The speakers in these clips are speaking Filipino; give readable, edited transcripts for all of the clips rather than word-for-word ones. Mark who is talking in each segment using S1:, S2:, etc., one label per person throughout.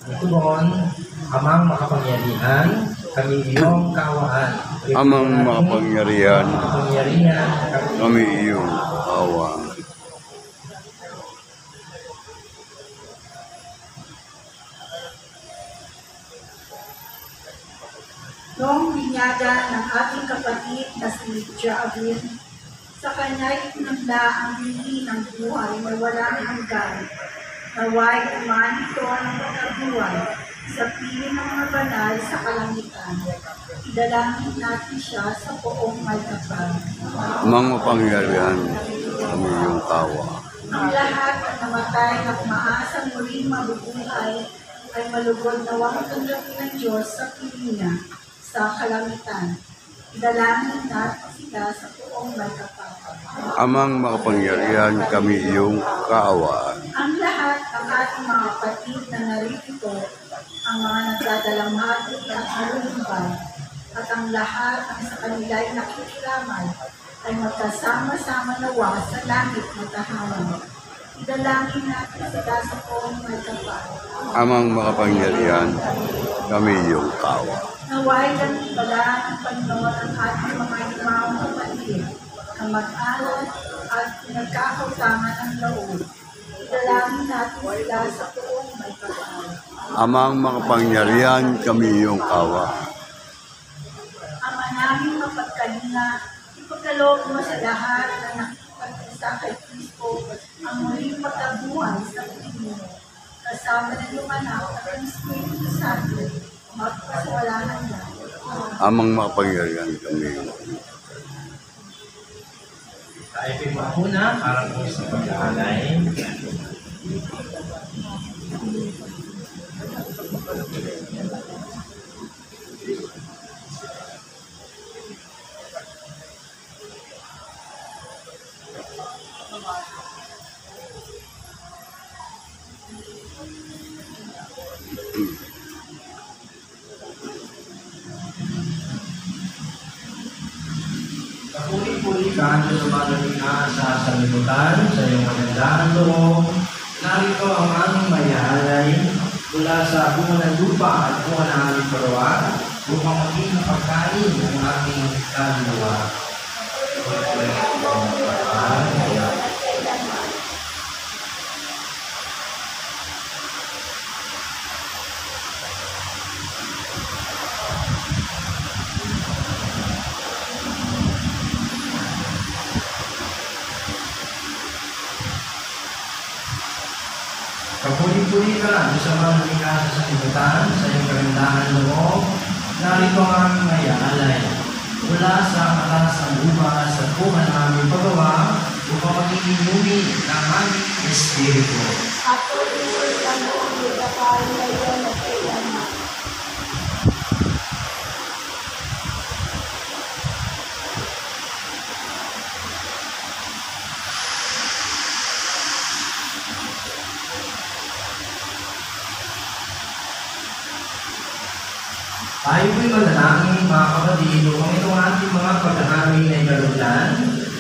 S1: Tugon, Amang makapangyarihan, kami iyong kaawaan.
S2: Amang makapangyarihan, kami iyong kaawaan.
S3: Noong binyaga ng ating kapatid na si Jaabin, sa kanya'y itinagda ang bili ng buhay na walang hanggan. Naway naman ito ang pagkabuhay sa piling ng mga banal sa kalangitan. Idalangin natin siya sa poong may kapal.
S2: Amang makapangyarihan, kami iyong kaawaan.
S3: Ang lahat na namatay at maasang muling mabubuhay ay malugod na wang tanggapin ng Diyos sa piling niya sa kalangitan. Idalangin natin sila sa poong may kapal.
S2: Amang makapangyarihan, kami iyong kaawaan.
S3: Ang lahat ng ating mga kapatid na narito, ang mga nagdadalang hati at malumbay, at ang lahat ng sa kanila'y nakikiramay, ay magkasama-sama nawa sa langit na tahanan. Idalangin natin sila sa poong may kapal.
S2: Amang makapangyarihan, kami iyong kaawaan.
S3: Naway ganun pala ang Panginoon ang ating mga limang kapatid, ang mag-aral at nagkakautangan ng loob. Idalangin natin sila sa poong may kapal.
S2: Amang makapangyarihan, kami iyong kaawaan.
S3: Ama namin mapagkalina, ipagkaloob mo sa lahat na nakikipag-isa kay Kristo ang muling pagkabuhay sa piling mo. Kasama ng iyong anak at ang Espiritu Santo, magpasawalanan na.
S2: Amang makapangyarihan, kami iyong kaawaan.
S1: Tayo po'y makuna para po sa pag-aalay. Kapuri-puri ka na lumalapit na sa sanlibutan sa iyong magandang loob. Narito ang aming mayalay mula sa bunga ng lupa at bunga ng aming parawa upang maging pagkain ng aming kaluluwa. Kapuri-puri ka sa mga nalikasa sa sanlibutan sa iyong kagandahan loob. Narito ang aming mayaalay mula sa mataas ng lupa sa bunga ng aming paggawa upang maging inumi ng aming espiritu.
S3: Ako din ang mga kapal na iyon at kailanman.
S1: Tayo po'y manalangin mga kapatid upang itong ating mga pagkakaming ay galutan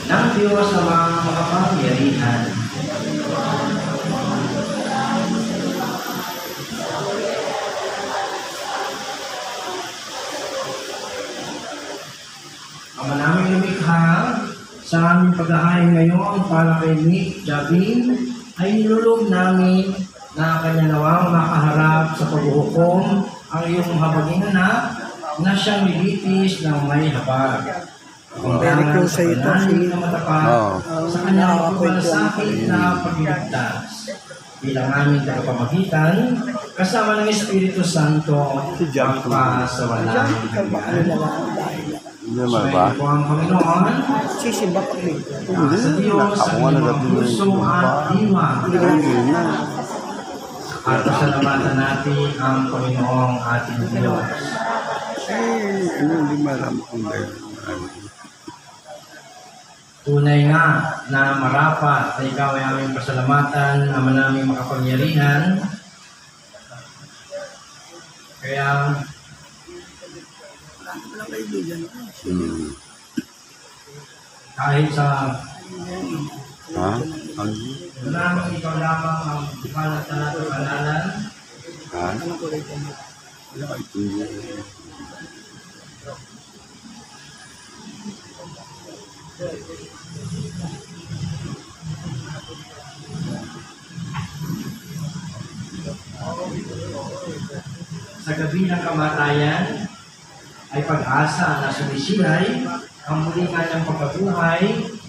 S1: ng Diyos na mga makapangyarihan. Ama namin lumikha, sa aming paghahain ngayon para kay Nick Jabin, ay nilulog namin na kanya nawang makaharap sa paghuhukom ang iyong habaging anak na siyang nilitis ng may habag.
S4: Very close sa ito,
S1: na matapat sa kanyang pagpalasakit na pagligtas. Bilang aming tagapamagitan, kasama ng Espiritu Santo, magpasawalang hanggan.
S2: Hindi naman ba?
S1: Sumayin po ang Panginoon,
S4: Sisimba kami.
S1: sa Diyos, sa inyong puso at diwa. At pasalamatan natin ang Panginoong ating Diyos.
S2: Hindi malam kung dahil.
S1: Tunay nga na marapat na ikaw ay aming pasalamatan, Ama naming makapangyarihan. Kaya kahit sa
S2: Ha?
S1: namin ikaw lamang ang kalat na kalalan,
S2: Ha?
S4: Anong kulay damit?
S2: Wala, ito yun.
S1: Sa gabi ng kamatayan ay pag-asa na sumisilay ang muli kanyang pagkabuhay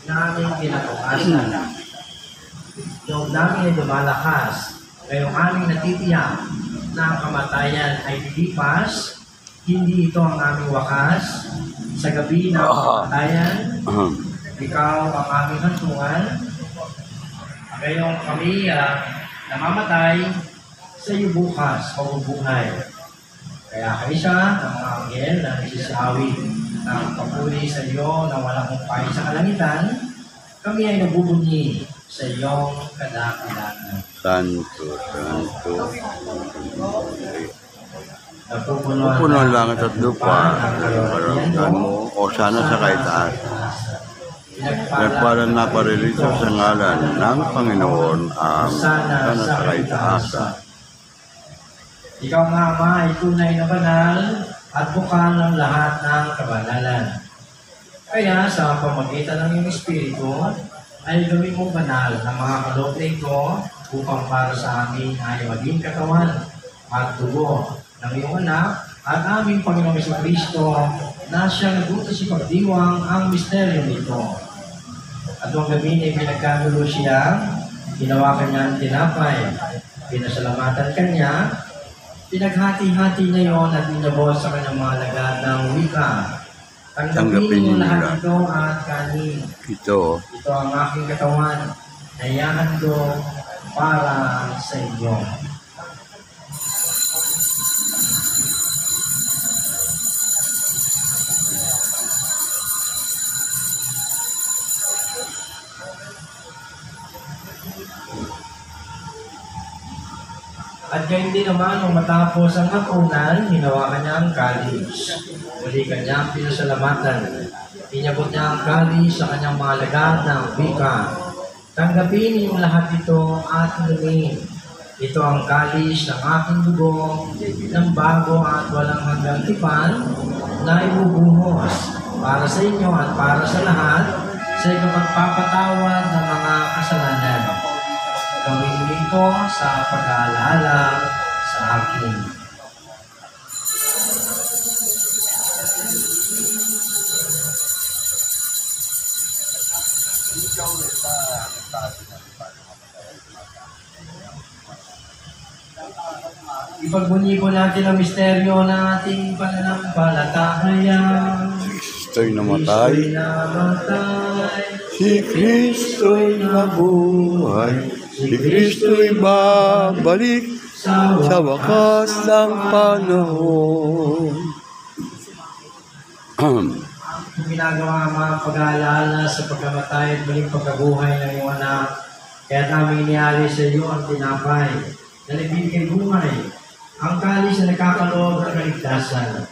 S1: na aming kinatukasan. Loob namin ay lumalakas, ngayong aming natitiyak na ang kamatayan ay lilipas, hindi ito ang aming wakas. Sa gabi ng kamatayan, ikaw ang aming hantungan. Ngayong kami namamatay, sa iyo bukas mabubuhay. Kaya kaisa ng mga anghel na nagsisawi ng papuri sa iyo na walang humpay sa kalangitan, kami ay nagbubunyi sa iyong kadakadakan.
S2: Santo, santo.
S1: Napupuno
S2: Puno ang langit at lupa. Karamdaman mo, o sana sa kaitaas. Nagpalan na parilito sa ngalan ng Panginoon ang sana sa kaitaasan.
S1: Ikaw nga, Ama, ay tunay na banal at bukal ng lahat ng kabanalan. Kaya sa pamagitan ng iyong Espiritu, ay gawin mong banal ang mga kaloob na ito upang para sa amin ay maging katawan at dugo ng iyong anak at aming Panginoong Jesucristo na siya nagutos ipagdiwang ang misteryo nito. At ang gabi ay pinagkagulo siya, ginawa kanya ang tinapay, pinasalamatan kanya, pinaghati-hati niya yon at inabos sa kanyang mga lagad ng wika. Tanggapin niyo lahat ito at kanin.
S2: Ito,
S1: Ito ang aking katawan, nayahan ko para sa inyo. At gayon din naman, nung matapos ang hapunan, hinawakan niya ang kalis. Muli kanyang pinasalamatan. Inabot niya ang kalis sa kanyang mga lagad ng wika. Tanggapin niyo lahat ito at inumin. Ito ang kalis ng aking dugo, ng bago at walang hanggang tipan, na ibubuhos para sa inyo at para sa lahat, sa ikapagpapatawad ng mga kasalanan. Gawin niyo ito sa pag-aalala sa akin. Ipagbunyi po natin ang misteryo ng ating pananampalataya.
S2: Kristo'y namatay.
S1: Kristo'y namatay.
S2: Si Kristo'y nabuhay. Si Kristo'y babalik sa wakas ng panahon.
S1: Ang ginagawa ang mga pag-aalala sa pagkamatay at muling pagkabuhay ng iyong anak. Kaya namin iniali sa iyo ang tinapay na nagbibigay buhay, ang kalis na nagkakaloob ng kaligtasan.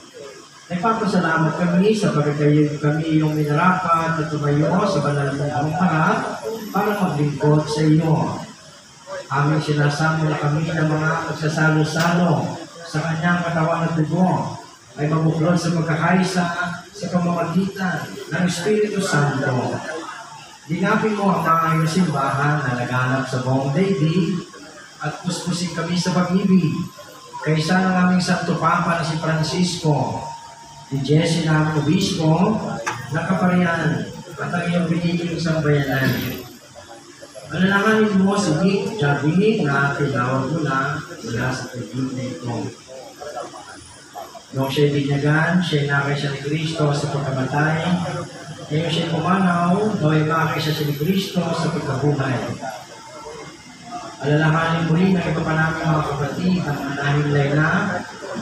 S1: Nagpapasalamat kami sa pagkakayo kami iyong minarapat at tumayo sa banal mong harap para maglingkod sa iyo. Aming sinasamo na kami ng mga pagsasalo-salo sa kanyang katawan at dugo ay mabuklod sa pagkakaisa sa pamamagitan ng Espiritu Santo. Dinapin mo ang mga iyong simbahan na naganap sa buong daigdig at puspusin kami sa pag-ibig. Kaysa ng aming Santo Papa na si Francisco, si Jesse na aming Obispo, na kaparian at ang iyong biniging sambayanan. Alalahanin mo si Nick Javi na tinawag mo na mula sa pag-ibig na ito. Noong siya'y binyagan, siya'y nakay siya ni Kristo sa pagkamatay. Ngayon siya'y pumanaw, no'y makay siya ni Kristo sa pagkabuhay. Alalahanin mo rin ang iba pa namin mga kapatid, ang nanahimlay na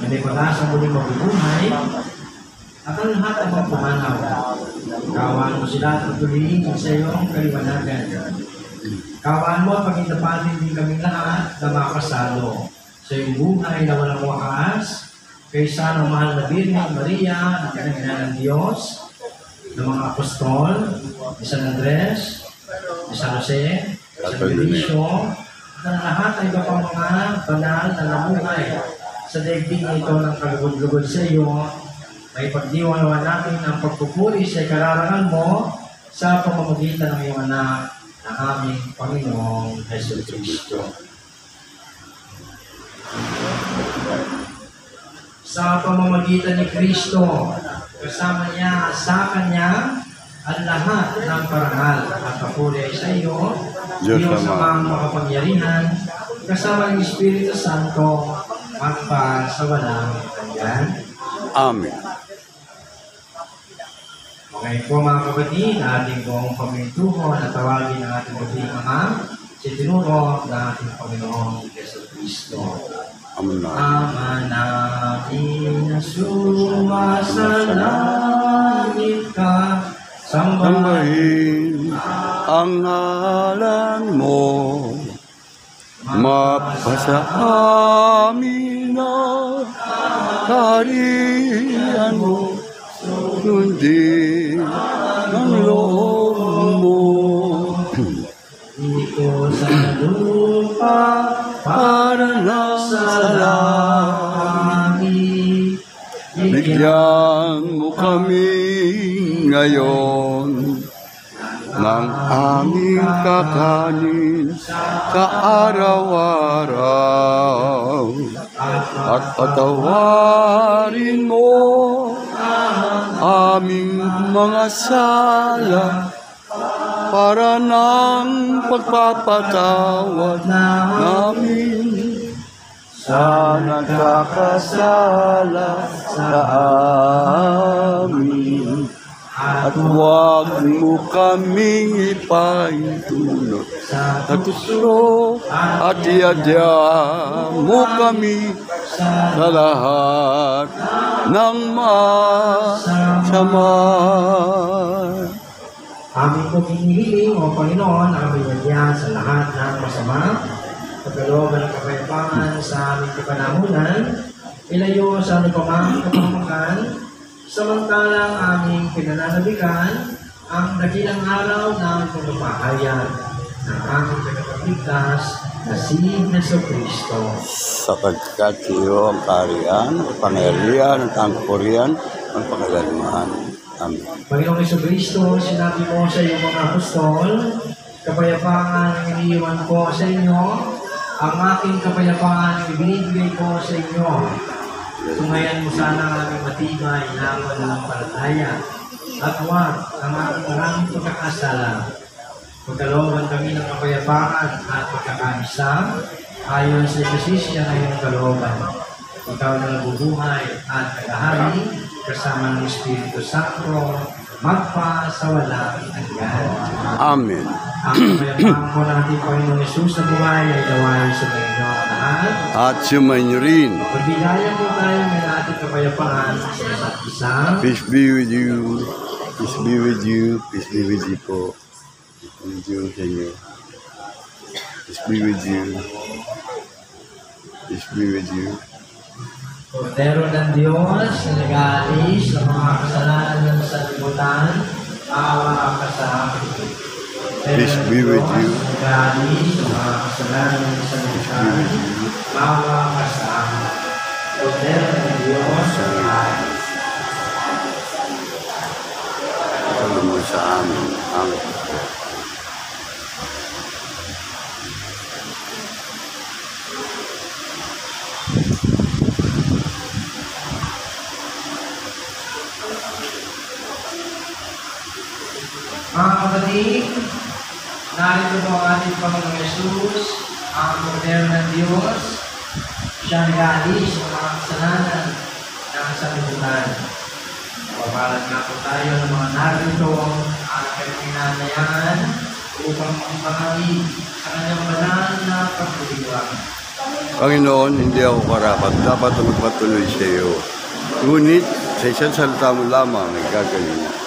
S1: may pag-asa muling mabubuhay, at ang lahat ang mga pumanaw. Kawaan mo sila at patuloyin sa iyong kaliwanagan. Kawaan mo at pagkitapatin din kaming lahat na makasalo sa iyong buhay na walang wakas, kaysa ng mahal na Birhen Maria, ang kanang ng Diyos, ng mga apostol, ni San Andres, ni San Jose, San Benicio, ng lahat ng iba pang mga banal na namuhay sa daigdig na ito ng kalugod-lugod sa iyo, may pagdiwanawan natin ang pagpupuri sa ikararangan mo sa pamamagitan ng iyong anak na aming Panginoong Hesus Kristo. Sa pamamagitan ni Kristo, kasama niya sa Kanya ang lahat ng parangal at papuri ay sa iyo,
S2: Diyos
S1: Diyos
S2: Ama.
S1: Amang makapangyarihan, kasama ng Espiritu Santo, magpa sa walang hanggan.
S2: Amen.
S1: Okay po mga kapatid, ating pong pamintuho na tawagin ang ating kapatid Ama, si tinuro ng ating Panginoong Yesu Kristo.
S2: Amen.
S1: Ama namin na sumasalangit ka, sambahin
S2: Sambahin ang ngalan mo, mapasa amin ang kaharian mo, sundin ang loob mo.
S1: dito sa lupa
S2: Para na
S1: sa
S2: sa
S1: langit.
S2: bigyan mo kami ngayon ng aming kakanin sa araw-araw, at patawarin mo aming mga sala para ng pagpapatawad namin sa nagkakasala sa amin. At huwag mo kaming ipaintulot sa gusto, at iadya mo kami sa lahat ng masama.
S1: Aming po hinihiling, O Panginoon, ang aming nagyan sa lahat ng masama, pagkalooban ng kapayapaan sa aming kapanahunan, ilayo sa anumang kapamakan, samantalang aming pinananabikan ang dakilang araw ng pagpapahayan ng aming tagapagligtas na si Jesu Kristo.
S2: Sapagkat iyo ang kaharian, pangyarihan, at ang purihan, ang pangalaman. Amen.
S1: Panginoong Jesu Kristo, sinabi mo sa iyong mga apostol, kapayapaan ang iniiwan ko sa inyo, ang aking kapayapaan ang ibinibigay ko sa inyo. Tungayan mo sana ang aming matibay na pananampalataya, at huwag ang aking maraming pagkakasala. Pagkalooban kami ng kapayapaan at pagkakaisa, ayon sa posisyon ng iyong kalooban. Ikaw na nabubuhay at nagahari, kasama ng Espiritu Santo, magpa sa walang hanggan.
S2: Amen.
S1: Ang kapayapaan po natin, Panginoong Yesus na buhay ay gaway sa mga lahat.
S2: At sumayin rin.
S1: Magbigayan po tayo ng ating kapayapaan sa isa't isa.
S2: Peace be with you. Peace be with you. Peace be with you po. Peace be with you sa inyo. Peace be with you. Peace be with you.
S1: Kordero ng Diyos na nag-aalis ng mga kasalanan ng sanlibutan, awa ka sa akin.
S2: Peace be with you.
S1: Nag-aalis ng mga kasalanan ng sanlibutan, awa ka sa akin. Kordero ng Diyos na nag-aalis.
S2: Alam mo sa amin. Amen.
S1: Mga kapatid, narito po ang ating Panginoong Yesus, ang Kordero ng Diyos. Siya nag-aalis ng mga kasalanan ng sanlibutan. Papalat nga po tayo ng mga narito ang kanyang hinahanayan upang makipangawin sa kanyang banal na pagdiriwang.
S2: Panginoon, hindi ako karapat. Dapat na magpatuloy sa iyo. Ngunit, sa isang salita mo lamang, nagkagaling.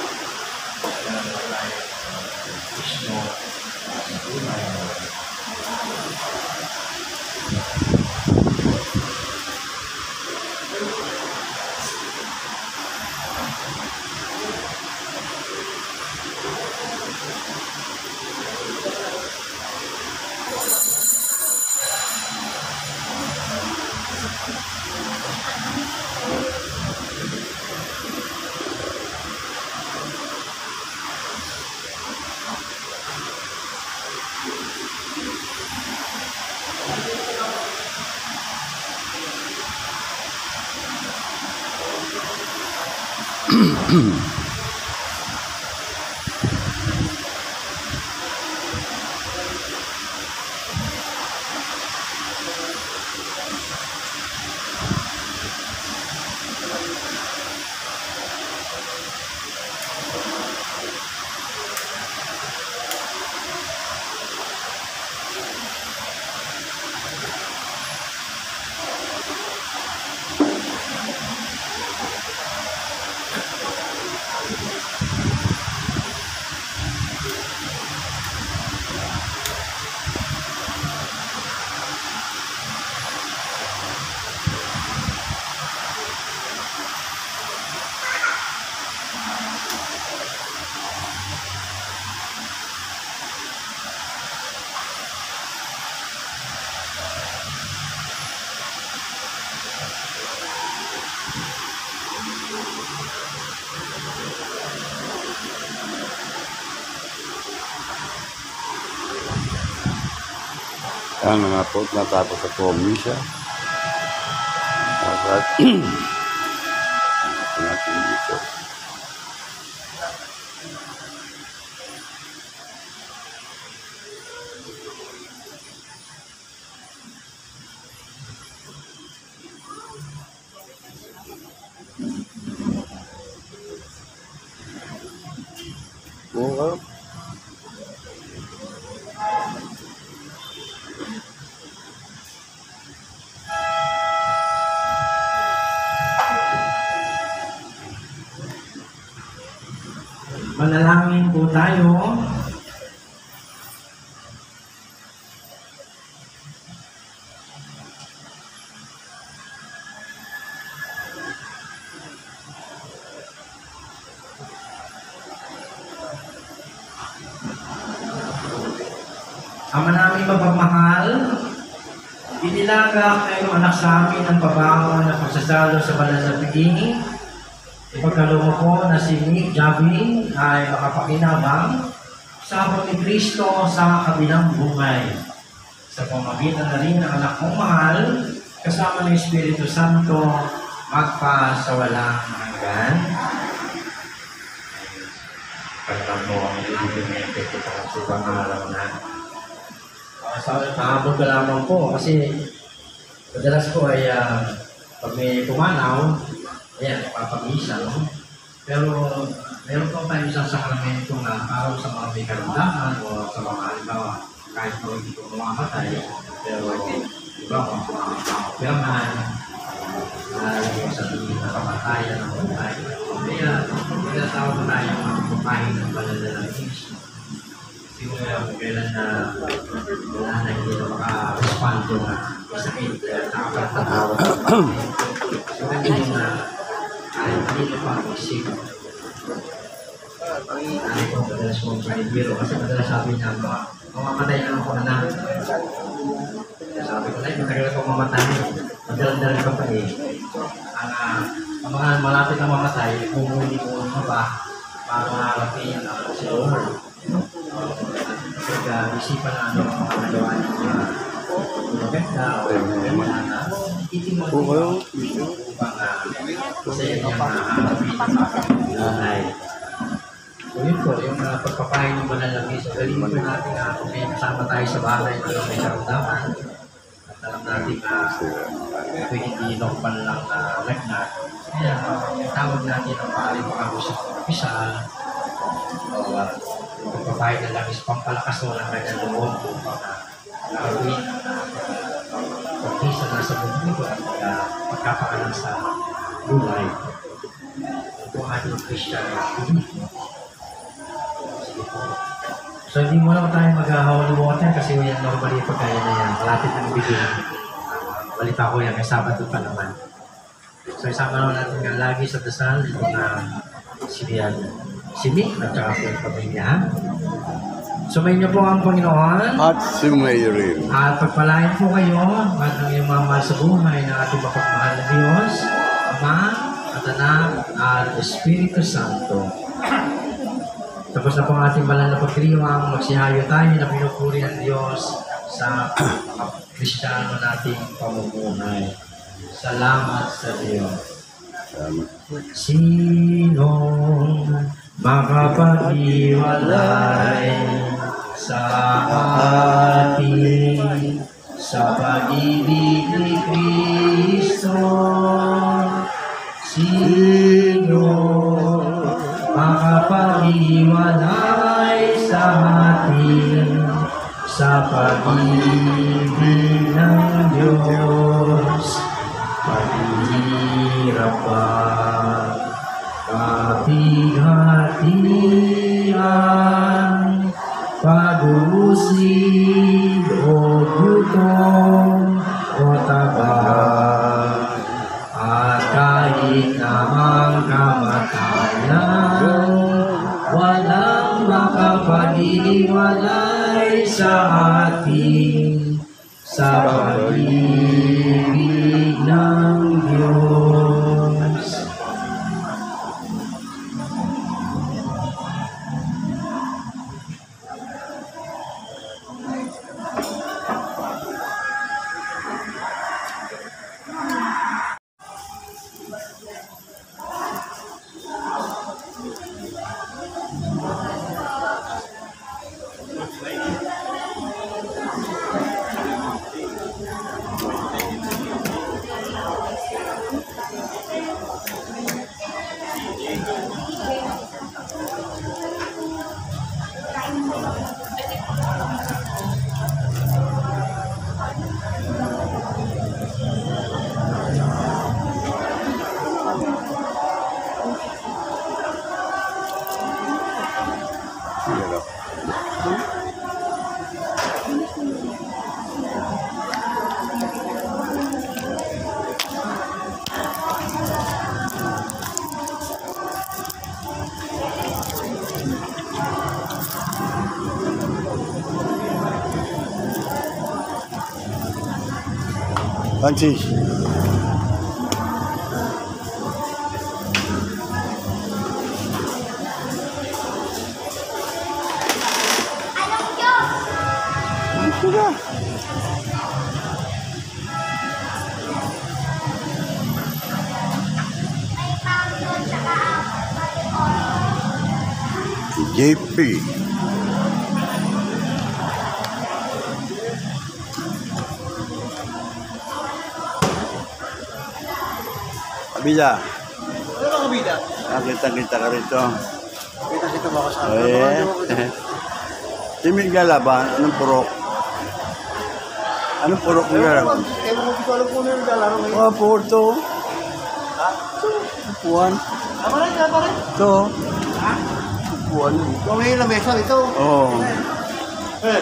S2: Ano nga po, natapos sa po misa. Dapat natin dito. Oo.
S1: Manalangin po tayo. Ama namin mapagmahal, inilaga kayong anak sa amin ang pabango na pagsasalo sa banal na biging. Ipagkaloob ko na si Nick Javin ay makapakinabang sa abot ni Kristo sa kabilang buhay. Sa pamagitan na rin ng anak kong mahal, kasama ng Espiritu Santo, magpa sa walang hanggan. Pagkat mo ang ililimente ko sa ibang araw na. Nakabot ka lamang po kasi madalas po ay pag may pumanaw, ayan, papag-isa, no? Pero meron po tayo isang sakramento na para sa mga may karamdaman o sa mga halimbawa kahit po hindi ko mamamatay, pero iba po mga pangopirman yung sabihin na kamatayan ng buhay. Kaya tinatawag na tayo mga kumain ng banal na Kristo. Siguro kung kailan na wala na hindi na maka-respond yung sakit, nakapagtatawag. So, hindi na hindi na pag-isip. Ano po, madalas po sa biro kasi madalas sabi niya, mamamatay na ako na. Sabi ko na, matagal ako mamatay. Madalang-dalang ka pa eh. Ang mga malapit na mamatay, pumuli ko mo pa para maharapin ako si Lord. Isipan na ano ang mga nagawa niya maganda o maganda ititimod niyo upang sa inyo maharapin. So yun po, yung pagpapahin ng banal na Kristo, galing po natin kung may kasama tayo sa bahay na may karamdaman at alam natin na ito hindi normal lang na lagnat. Kaya tawag natin ang maaaring makagusap ng opisal o pagpapahin na lang is pampalakas mo ng kanyang loob upang nakawin pag-isa na sa mundo at pagkapakalan sa buhay. Ito ang ating Christian community. So hindi mo naman tayo mag-holy water kasi yan normally pagkaya na yan. Malapit ng bigyan. Balita ko yan, may Sabado pa naman. So isama naman natin nga lagi sa dasal ito na si Nick at saka po yung pamilya. Sumayin niyo po ang Panginoon.
S2: At sumayin.
S1: At pagpalain po kayo at ang iyong mga mahal sa buhay ng ating mapagmahal na Diyos, Ama, at Anak, at Espiritu Santo. Tapos na po ang ating banal na pagdiriwang, magsihayo tayo na pinupuri ng Diyos sa Kristiyano nating pamumuhay. Salamat sa Diyos.
S2: Salamat.
S1: Sinong makapaghiwalay sa atin sa pag-ibig ni Kristo? Sino makapaghiwalay sa atin sa pag-ibig ng Diyos? Paghihirap at kapighatian, pag-uusig o gutom o taba, at kahit na ang kamatayan, walang makapag-iwalay sa atin sa pag-ibig ng Diyos.
S2: Francis. Sudah. JP. Kabida.
S5: Ano kabida?
S2: Nakita ka rito.
S5: Kita mo ako sa
S2: Eh. Timig lalaban. Anong purok? Anong purok mo lalaban?
S5: Ewan ko alam kung ano yung lalaro ngayon.
S2: Oh, Porto. Puan.
S5: Tama rin, tama rin.
S2: Ito. Puan.
S5: Kung ngayon na mesa, ito.
S2: Oo.
S5: Eh,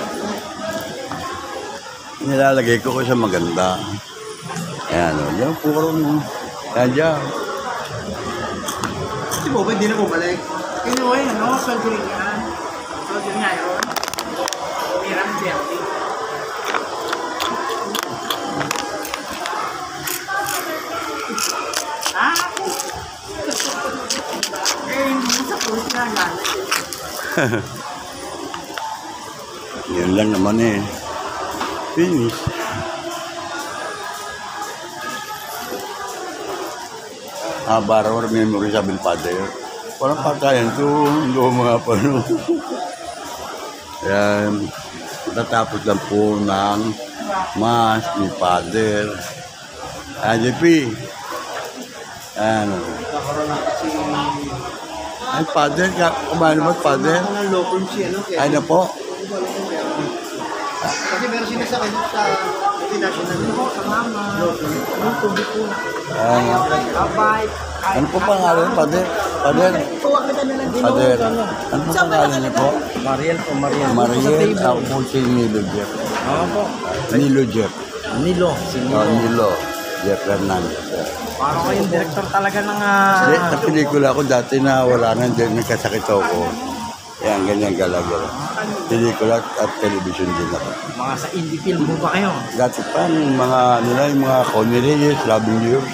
S2: Nilalagay ko sa maganda. Ayan o. Yan, puro mo. Yan dyan.
S5: si Boba hindi na bumalik. Anyway, ano, soldier yan. Soldier niya yun. Umiram Berti. Ah? Hindi mo sa puso na galit.
S2: Yan lang naman eh. Finish. Barawar memory sa Bilpader. Walang pagkayan ito. Hindi ko mga pano. Yan. Tatapos lang po ng Mas ni Father. JP. Ano?
S5: Nakaroon na kasi
S2: Ay, Father. Kumain naman, Father.
S5: ako ng local siya, no?
S2: Ay na po.
S5: Kasi meron sila sa kanya sa international sa mama. Yung tubig ko.
S2: Ano?
S5: Abay.
S2: Ano po pangalan, Father? Father?
S5: Tuwa kita na lang din.
S2: Father. Ano po pangalan niyo po?
S1: Mariel po, Mariel.
S2: Mariel. Ako po si Nilo Jeff.
S1: Ako po.
S2: Nilo Jeff.
S1: Nilo. Si
S2: Oh, Nilo. Jeff Hernandez.
S1: Parang kayong director talaga ng
S2: Hindi, sa pelikula ko dati na wala na, dyan nagkasakit ako. Yan, ganyan gala-gala. Pelikula at television din ako.
S1: mga sa indie film po ba kayo?
S2: Dati pa, yung mga, nila, yung mga Connie Reyes, Loving Years.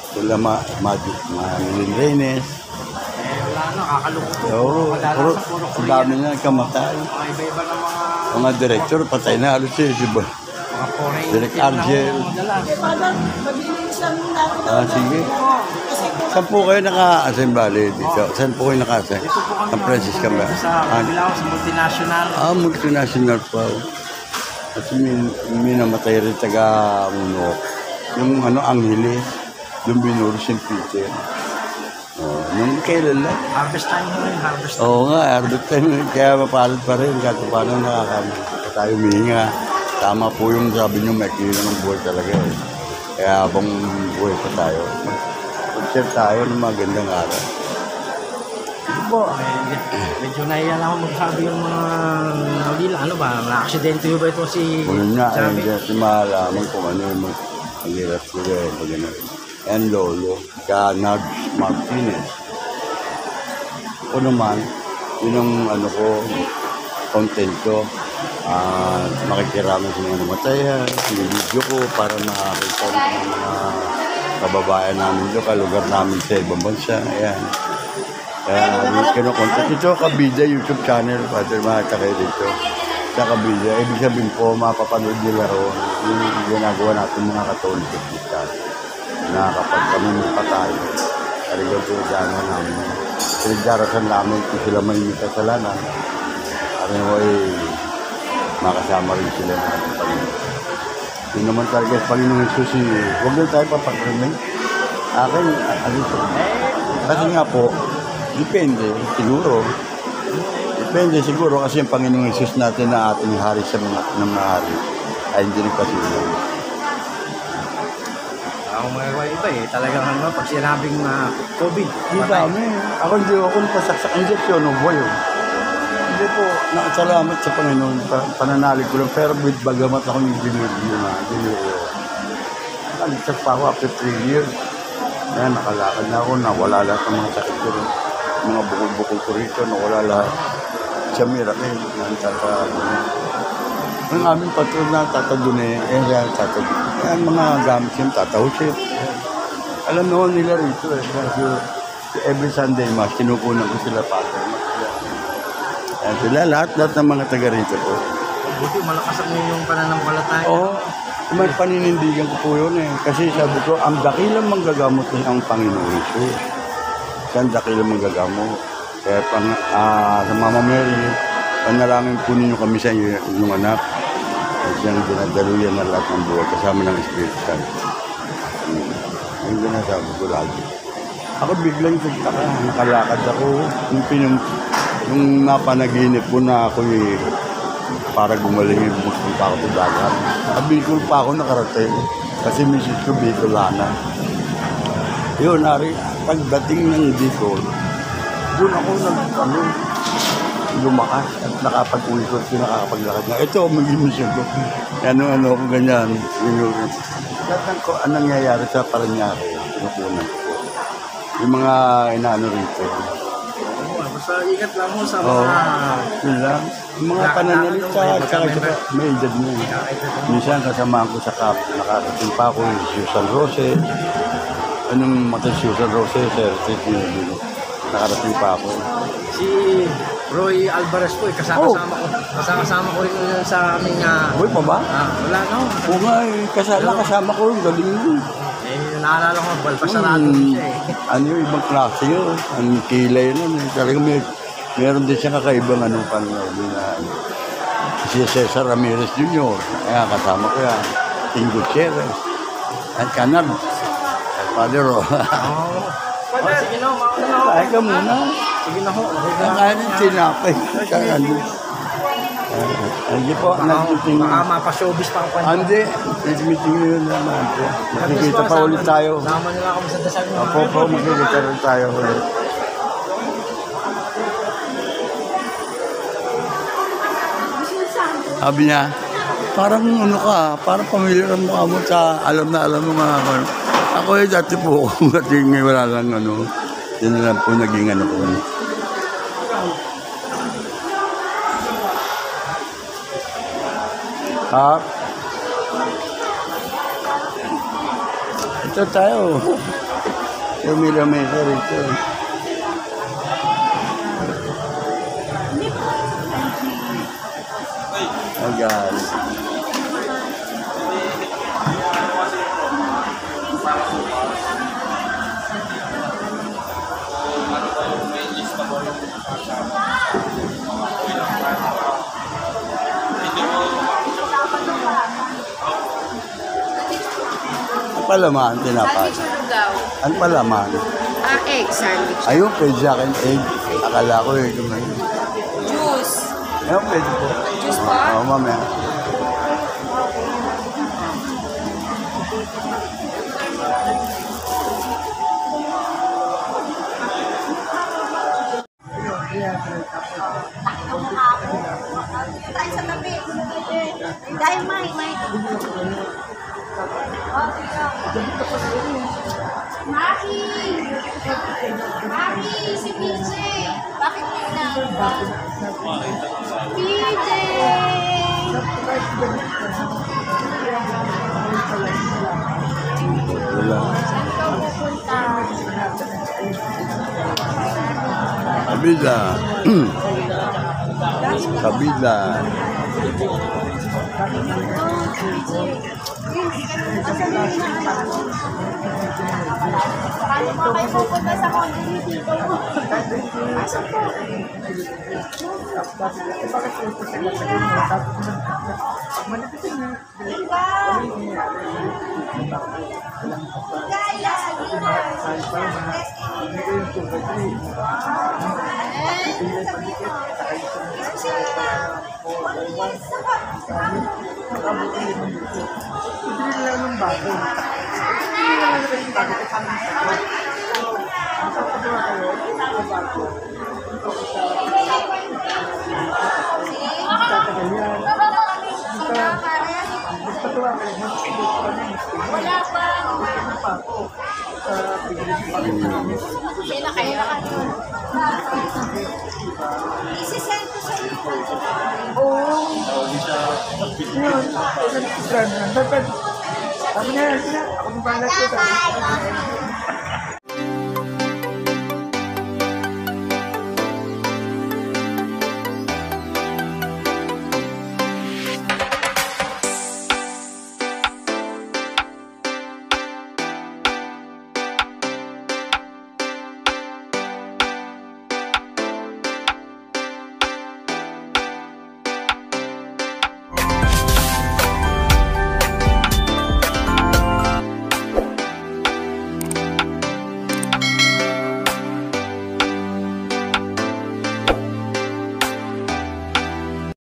S2: Sila Marilyn Reynes.
S1: Wala na, kakalungkot po.
S2: Oo, puro,
S1: Puro
S2: ang dami na nagkamatay.
S1: Mga iba-iba ng mga
S2: Mga director, patay na halos eh. Diba?
S1: mga
S2: Direk Argel.
S3: Parang mabilis lang natin.
S2: Sige. Saan po kayo naka-assemble dito? Saan po kayo naka-assemble?
S1: Dito po kami
S2: San Francisco ba?
S1: sa Bilao, sa multinational.
S2: Multinational pa. Kasi may namatay rin taga-Munok. Yung Angeles, yung binuro si Peter. Nung kailan lang.
S1: Harvest time mo rin, harvest time.
S2: Oo nga, arbit time. Kaya mapalad pa rin. Kahit paano tayo humihinga. Tama po yung sabi nyo, may kilo ng buhay talaga. Kaya habang buhay pa tayo, mag-share tayo ng magandang araw.
S1: Po, medyo naiya lang ako magsabi yung mga nalila. Ano ba, na-aksidente ba ito si
S2: Kung nga,
S1: Javi?
S2: hindi malaman kung ano yung mag-hirap sila. Yan Lolo, Ganag Martinez. Ako naman, yun ang content ko. Makikiraman sa mga namatayan, yung video ko para makakita ng mga kababayan namin doon, kalugar namin sa ibang bansa. Ayan. Kaya kinukontent ito, Kabida YouTube channel, Father makita kayo dito. Sa Kabida, ibig sabihin po, mapapanood nila ron yung ginagawa natin mga Katoliko Christian. Na kapag kami patay, talagang pinagdaanan namin. Pinagdarasan namin kung sila may kasalanan. Ano ay makasama rin sila na Panginoon. Yun naman talaga sa Panginoon Jesus, huwag na tayo papakrimin. Akin, kasi nga po, depende, siguro. Depende siguro kasi yung Panginoong Jesus natin na ating hari sa mga hari ay hindi nagpasinunod.
S1: Ako mga iba talagang pag sinabing COVID,
S2: Hindi dami. Ako hindi ako napasaksak injection o boy. Hindi po, nakasalamat sa Panginoon. Pananalig ko lang. Pero with bagamat ako yung diniryo na. Nagsak pa ako after 3 years. Ayan, nakalakad na ako. Nawala lahat ng mga sakit ko rin. Mga bukol-bukol ko rito. Nawala lahat. Sa miracle. Ang aming patron na tatadune. Yan mga gamit yung tatahusip. Alam naman nila rito kasi every Sunday Mass, kinukunan ko sila Father. Yan sila, lahat ng mga taga rito po.
S1: buti malakas ang inyong pananampalataya.
S2: Oo, may paninindigan ko po yun eh. Kasi sabi ko, ang dakilang manggagamot ng ang Panginoon Jesus. Siya ang dakilang manggagamot. Kaya sa Mama Mary, panalangin po ninyo kami sa inyong anak. Siyang dinadaluyan na lahat ng buhay kasama ng Espiritu Santo. Yung ginasabi ko lagi. Ako biglang nagtaka, nakalakad ako. Yung napanaginip ko na ako para gumaling yung pupunta ako sa dagat. Bicol pa ako nakarating kasi misis ko Bicolana. Yun, pagdating ng Bicol, doon ako lumakas at nakapag-uwi ko at nakakapaglakad na. Ito, maging mission ko. Ano ko ganyan. Lahat ko, anong nangyayari sa Paranaque, pinukunan ko. Yung mga inaano rito.
S1: Basta ingat lang mo sa
S2: Oo,
S1: mga...
S2: yun lang. Yung mga pananalita, tsaka may edad mo. Minsan kasama ko sa kap, nakarating pa ako yung Susan Rose. Anong matay Susan Rose, sir? Nakarating pa ako.
S1: Si Roy Alvarez po, kasama ko rin yun sa aming...
S2: Uy, pa ba?
S1: wala no.
S2: Oo nga, kasama ko yung galing yun.
S1: Naalala ko, balpasarado siya
S2: Ano yung ibang klase yun? Ang kilay yun. Talagang meron din siya kakaibang panood na si Cesar Ramirez Jr. Kaya kasama ko yan. King Gutierrez. At Canal. At Father Ro.
S1: Sige na, mauna na ako.
S2: Kaya ka muna.
S1: Sige na ho.
S2: Ang kanin tinapay. Kaya hindi po.
S1: Baka mapashowbiz pa ako.
S2: Hindi. Meeting nyo yun naman po. Makikita pa ulit tayo.
S1: Sama nila kami sa dasal mo.
S2: Opo, makikita rin tayo ulit. Sabi niya, parang parang pamilyar ang mukha mo sa alam mo mga ano. Ako dati po, ngayon wala lang yun na lang po naging ko. Ito tayo. Mila-mila rito. Ayan. palaman, tinapay?
S6: Sandwich o lugaw?
S2: Ano palaman?
S6: Egg sandwich.
S2: Ayun, pwede sa akin egg. Akala ko eh, kumain.
S6: Juice.
S2: Ayun, pwede po.
S6: Juice po?
S2: Oo, mamaya.
S3: Tayo sa tabi. Dahil may. Maki! Maki! Si PJ! Bakit na? PJ!
S2: Wala.
S3: Saan ka pupunta?
S2: Kabila. Kabila.
S3: Paano pa kayo pupunta sa condo ni Tito? Pasok po. Wala pa. Sila kayo? Isisend ko sa iyo.
S4: Ako na yan, ako mong balat ko.